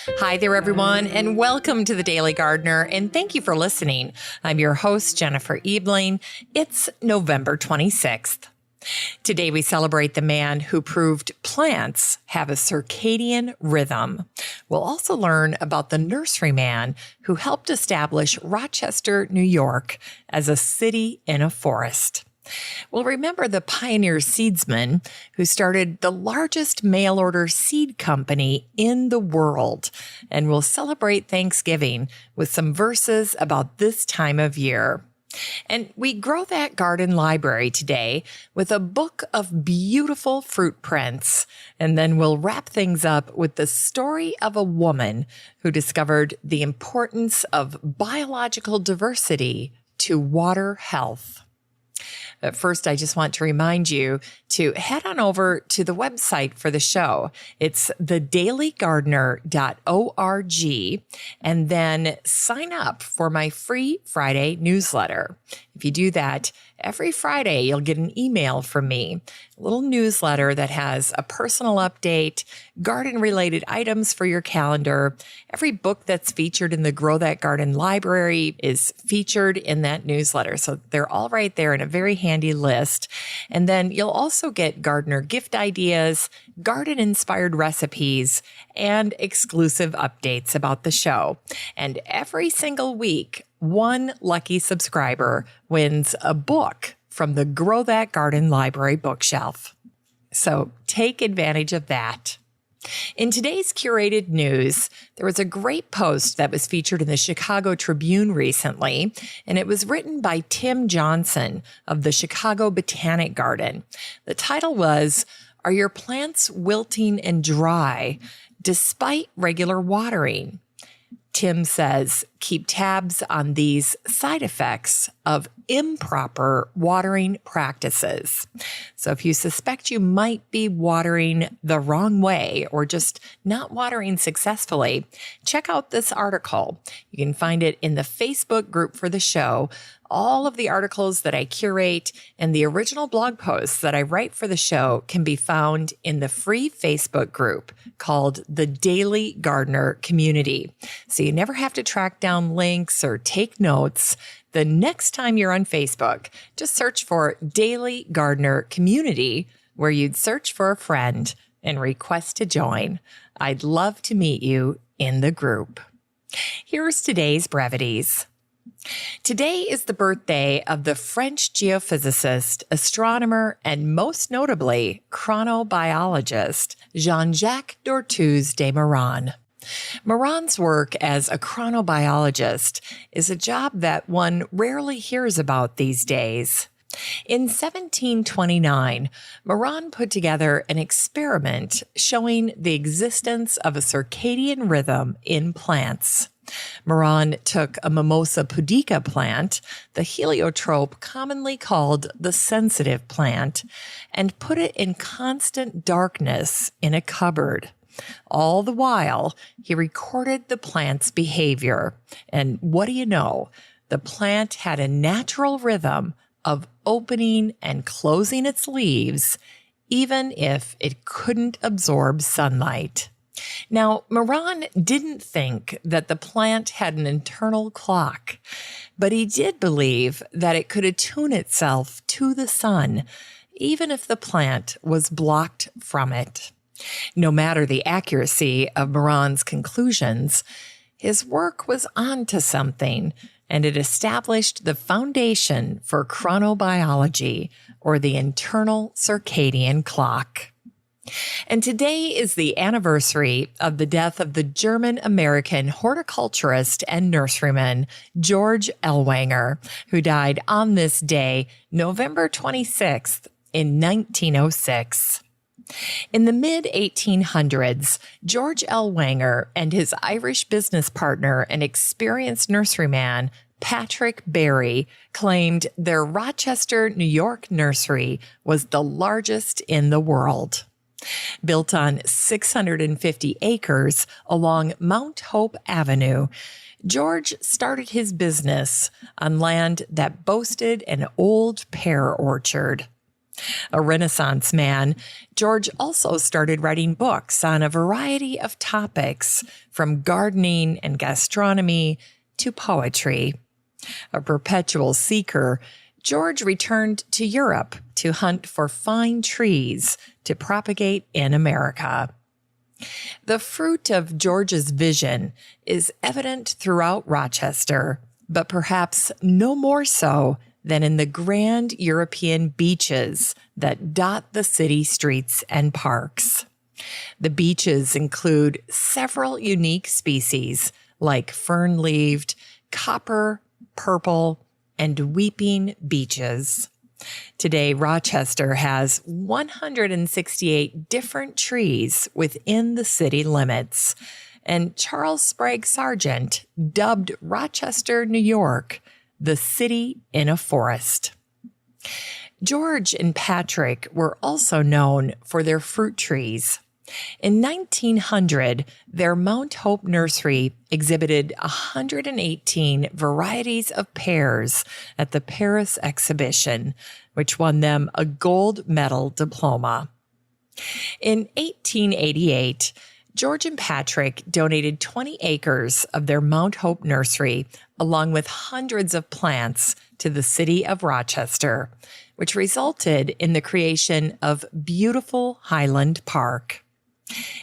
Hi there, everyone, and welcome to the Daily Gardener, and thank you for listening. I'm your host, Jennifer Ebling. It's November 26th. Today, we celebrate the man who proved plants have a circadian rhythm. We'll also learn about the nurseryman who helped establish Rochester, New York as a city in a forest. We'll remember the pioneer seedsman who started the largest mail-order seed company in the world. And we'll celebrate Thanksgiving with some verses about this time of year. And we grow that garden library today with a book of beautiful fruit prints. And then we'll wrap things up with the story of a woman who discovered the importance of biological diversity to water health. But first, I just want to remind you to head on over to the website for the show. It's thedailygardener.org, and then sign up for my free Friday newsletter. If you do that, every Friday, you'll get an email from me, a little newsletter that has a personal update, garden-related items for your calendar. Every book that's featured in the Grow That Garden library is featured in that newsletter. So they're all right there in a very handy list. And then you'll also get gardener gift ideas, garden-inspired recipes, and exclusive updates about the show. And every single week, one lucky subscriber wins a book from the Grow That Garden library bookshelf. So take advantage of that. In today's curated news, there was a great post that was featured in the Chicago Tribune recently, and it was written by Tim Johnson of the Chicago Botanic Garden. The title was, "Are Your Plants Wilting and Dry Despite Regular Watering?" Tim says, keep tabs on these side effects of improper watering practices. So if you suspect you might be watering the wrong way or just not watering successfully, check out this article. You can find it in the Facebook group for the show. All of the articles that I curate and the original blog posts that I write for the show can be found in the free Facebook group called the Daily Gardener Community. So you never have to track down links or take notes. The next time you're on Facebook, just search for Daily Gardener Community, where you'd search for a friend and request to join. I'd love to meet you in the group. Here's today's brevities. Today is the birthday of the French geophysicist, astronomer, and most notably, chronobiologist, Jean-Jacques de Mairan. Mairan's work as a chronobiologist is a job that one rarely hears about these days. In 1729, Mairan put together an experiment showing the existence of a circadian rhythm in plants. Mairan took a Mimosa pudica plant, the heliotrope commonly called the sensitive plant, and put it in constant darkness in a cupboard. All the while, he recorded the plant's behavior. And what do you know? The plant had a natural rhythm of opening and closing its leaves, even if it couldn't absorb sunlight. Now, Mairan didn't think that the plant had an internal clock, but he did believe that it could attune itself to the sun, even if the plant was blocked from it. No matter the accuracy of Mairan's conclusions, his work was onto something, and it established the foundation for chronobiology, or the internal circadian clock. And today is the anniversary of the death of the German-American horticulturist and nurseryman George Ellwanger, who died on this day, November 26th, in 1906. In the mid-1800s, George Ellwanger and his Irish business partner and experienced nurseryman, Patrick Barry, claimed their Rochester, New York nursery was the largest in the world. Built on 650 acres along Mount Hope Avenue, George started his business on land that boasted an old pear orchard. A Renaissance man, George also started writing books on a variety of topics, from gardening and gastronomy to poetry. A perpetual seeker, George returned to Europe to hunt for fine trees to propagate in America. The fruit of George's vision is evident throughout Rochester, but perhaps no more so than in the grand European beeches that dot the city streets and parks. The beeches include several unique species like fern-leaved, copper, purple, and weeping beeches. Today, Rochester has 168 different trees within the city limits, and Charles Sprague Sargent dubbed Rochester, New York, the city in a forest. George and Patrick were also known for their fruit trees. In 1900, their Mount Hope nursery exhibited 118 varieties of pears at the Paris exhibition, which won them a gold medal diploma. In 1888, George and Patrick donated 20 acres of their Mount Hope nursery, along with hundreds of plants, to the city of Rochester, which resulted in the creation of beautiful Highland Park.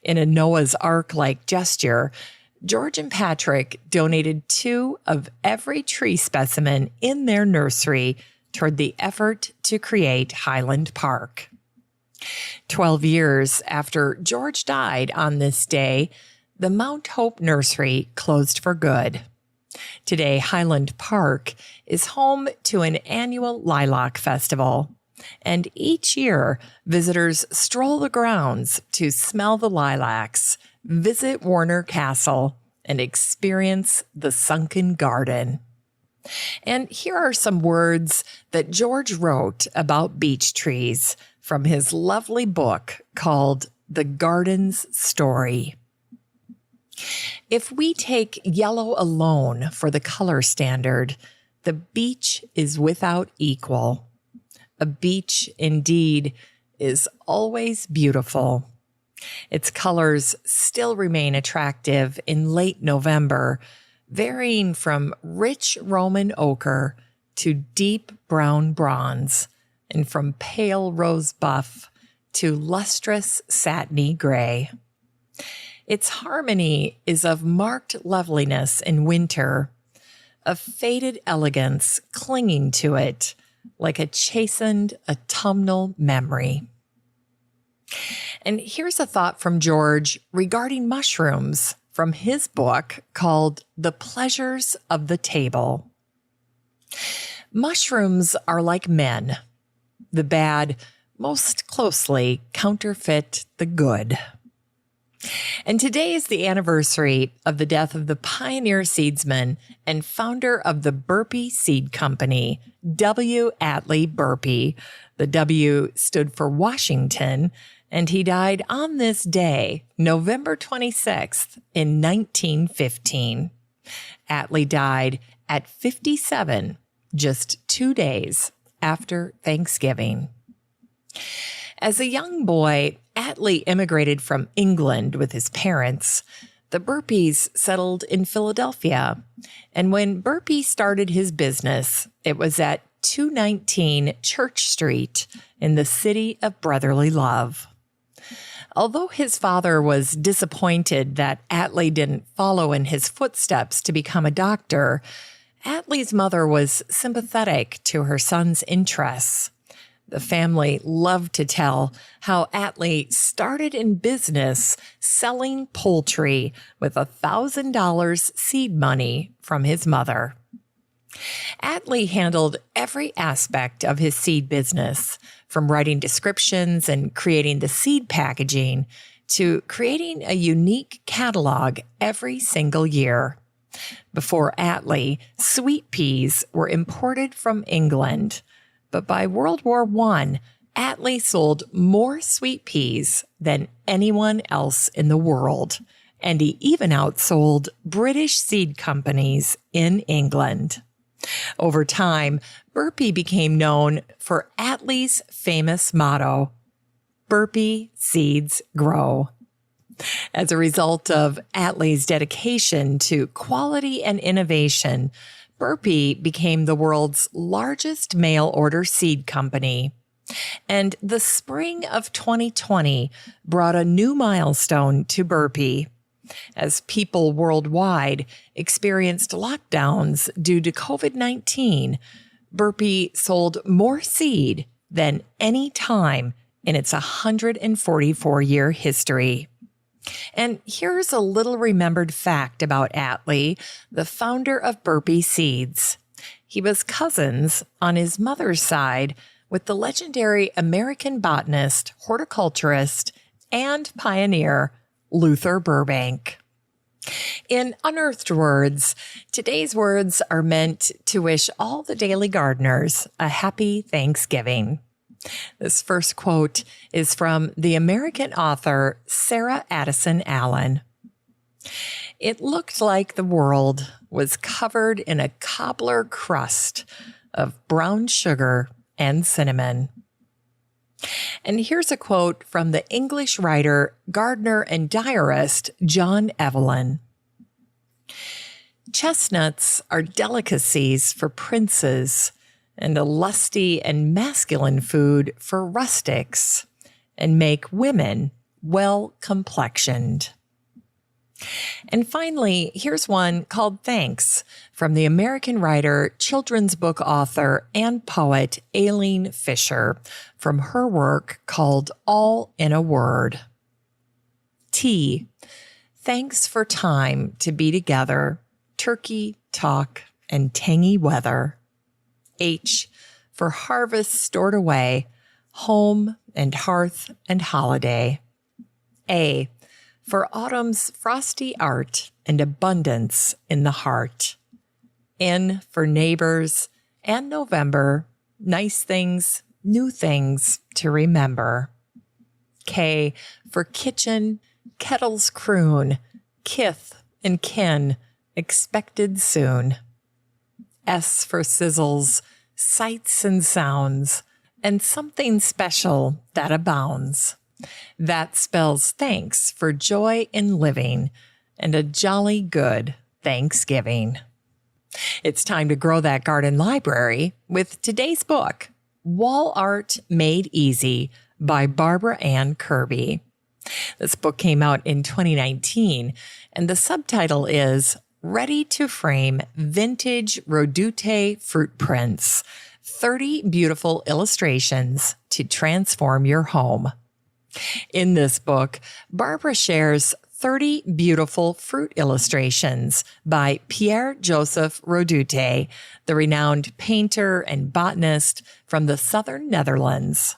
In a Noah's Ark-like gesture, George and Patrick donated 2 of every tree specimen in their nursery toward the effort to create Highland Park. 12 years after George died on this day, the Mount Hope Nursery closed for good. Today, Highland Park is home to an annual lilac festival, and each year, visitors stroll the grounds to smell the lilacs, visit Warner Castle, and experience the sunken garden. And here are some words that George wrote about beech trees from his lovely book called The Garden's Story. If we take yellow alone for the color standard, the beech is without equal. A beech, indeed, is always beautiful. Its colors still remain attractive in late November, varying from rich Roman ochre to deep brown bronze, and from pale rose buff to lustrous satiny gray. Its harmony is of marked loveliness in winter, a faded elegance clinging to it like a chastened autumnal memory. And here's a thought from George regarding mushrooms from his book called The Pleasures of the Table. Mushrooms are like men. The bad most closely counterfeit the good. And today is the anniversary of the death of the pioneer seedsman and founder of the Burpee Seed Company, W. Atlee Burpee. The W stood for Washington, and he died on this day, November 26th, in 1915. Atlee died at 57, just 2 days after Thanksgiving. As a young boy, Atlee immigrated from England with his parents. The Burpees settled in Philadelphia, and when Burpee started his business, it was at 219 Church Street in the city of brotherly love. Although his father was disappointed that Atlee didn't follow in his footsteps to become a doctor, Atlee's mother was sympathetic to her son's interests. The family loved to tell how Atlee started in business selling poultry with $1,000 seed money from his mother. Atlee handled every aspect of his seed business, from writing descriptions and creating the seed packaging to creating a unique catalog every single year. Before Atlee, sweet peas were imported from England. But by World War I, Atlee sold more sweet peas than anyone else in the world, and he even outsold British seed companies in England. Over time, Burpee became known for Atlee's famous motto, "Burpee seeds grow." As a result of Atlee's dedication to quality and innovation, Burpee became the world's largest mail-order seed company. And the spring of 2020 brought a new milestone to Burpee. As people worldwide experienced lockdowns due to COVID-19, Burpee sold more seed than any time in its 144-year history. And here's a little remembered fact about Atlee, the founder of Burpee Seeds. He was cousins on his mother's side with the legendary American botanist, horticulturist, and pioneer Luther Burbank. In Unearthed Words, today's words are meant to wish all the daily gardeners a happy Thanksgiving. This first quote is from the American author Sarah Addison Allen. "It looked like the world was covered in a cobbler crust of brown sugar and cinnamon." And here's a quote from the English writer, gardener, and diarist John Evelyn. "Chestnuts are delicacies for princes, and a lusty and masculine food for rustics, and make women well-complexioned." And finally, here's one called Thanks from the American writer, children's book author, and poet Aileen Fisher from her work called All in a Word. T. Thanks for time to be together, turkey, talk, and tangy weather. H. For harvest stored away, home and hearth and holiday. A. For autumn's frosty art and abundance in the heart. N for neighbors and November, nice things, new things to remember. K for kitchen, kettles croon, kith and kin expected soon. S for sizzles, sights and sounds, and something special that abounds. That spells thanks for joy in living and a jolly good Thanksgiving. It's time to grow that garden library with today's book, Wall Art Made Easy by Barbara Ann Kirby. This book came out in 2019, and the subtitle is Ready to Frame Vintage Rodute Fruit Prints, 30 Beautiful Illustrations to Transform Your Home. In this book, Barbara shares 30 beautiful fruit illustrations by Pierre-Joseph Rodute, the renowned painter and botanist from the southern Netherlands.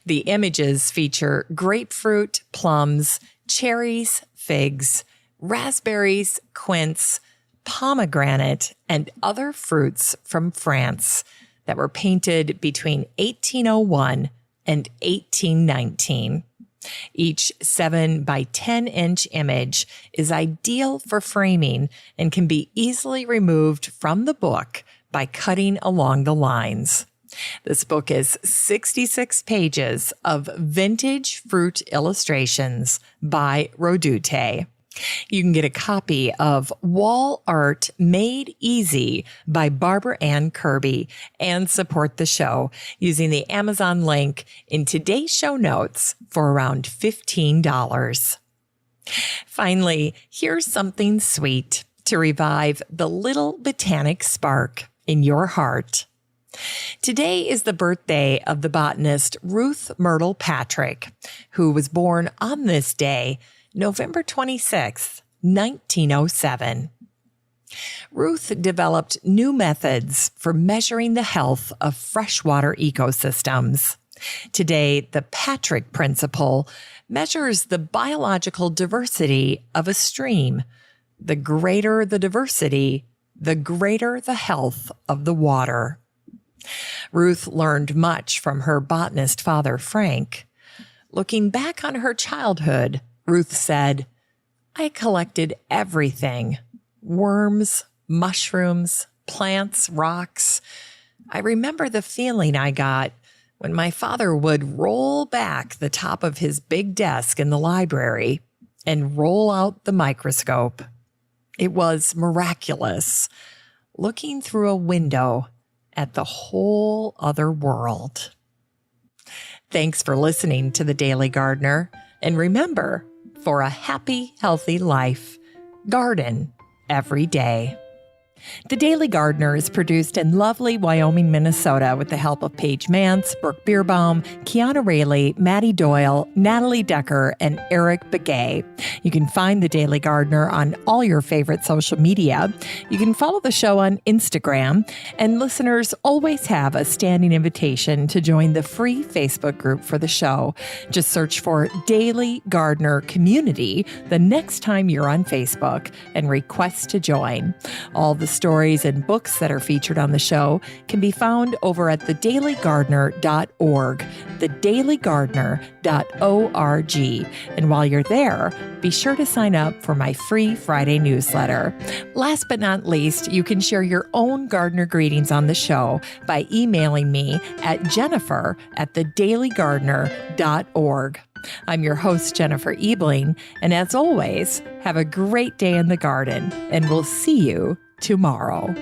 The images feature grapefruit, plums, cherries, figs, raspberries, quince, pomegranate, and other fruits from France that were painted between 1801 and 1819. Each 7 by 10 inch image is ideal for framing and can be easily removed from the book by cutting along the lines. This book is 66 pages of vintage fruit illustrations by Rodute. You can get a copy of Wall Art Made Easy by Barbara Ann Kirby and support the show using the Amazon link in today's show notes for around $15. Finally, here's something sweet to revive the little botanic spark in your heart. Today is the birthday of the botanist Ruth Myrtle Patrick, who was born on this day, November 26, 1907. Ruth developed new methods for measuring the health of freshwater ecosystems. Today, the Patrick Principle measures the biological diversity of a stream. The greater the diversity, the greater the health of the water. Ruth learned much from her botanist father, Frank. Looking back on her childhood, Ruth said, "I collected everything, worms, mushrooms, plants, rocks. I remember the feeling I got when my father would roll back the top of his big desk in the library and roll out the microscope. It was miraculous, looking through a window at the whole other world. Thanks for listening to The Daily Gardener. And remember, for a happy, healthy life, garden every day. The Daily Gardener is produced in lovely Wyoming, Minnesota with the help of Paige Mance, Brooke Bierbaum, Kiana Rayleigh, Maddie Doyle, Natalie Decker, and Eric Begay. You can find The Daily Gardener on all your favorite social media. You can follow the show on Instagram, and listeners always have a standing invitation to join the free Facebook group for the show. Just search for Daily Gardener Community the next time you're on Facebook and request to join. All the stories and books that are featured on the show can be found over at thedailygardener.org, thedailygardener.org. And while you're there, be sure to sign up for my free Friday newsletter. Last but not least, you can share your own gardener greetings on the show by emailing me at jennifer@thedailygardener.org. I'm your host, Jennifer Ebling, and as always, have a great day in the garden, and we'll see you tomorrow.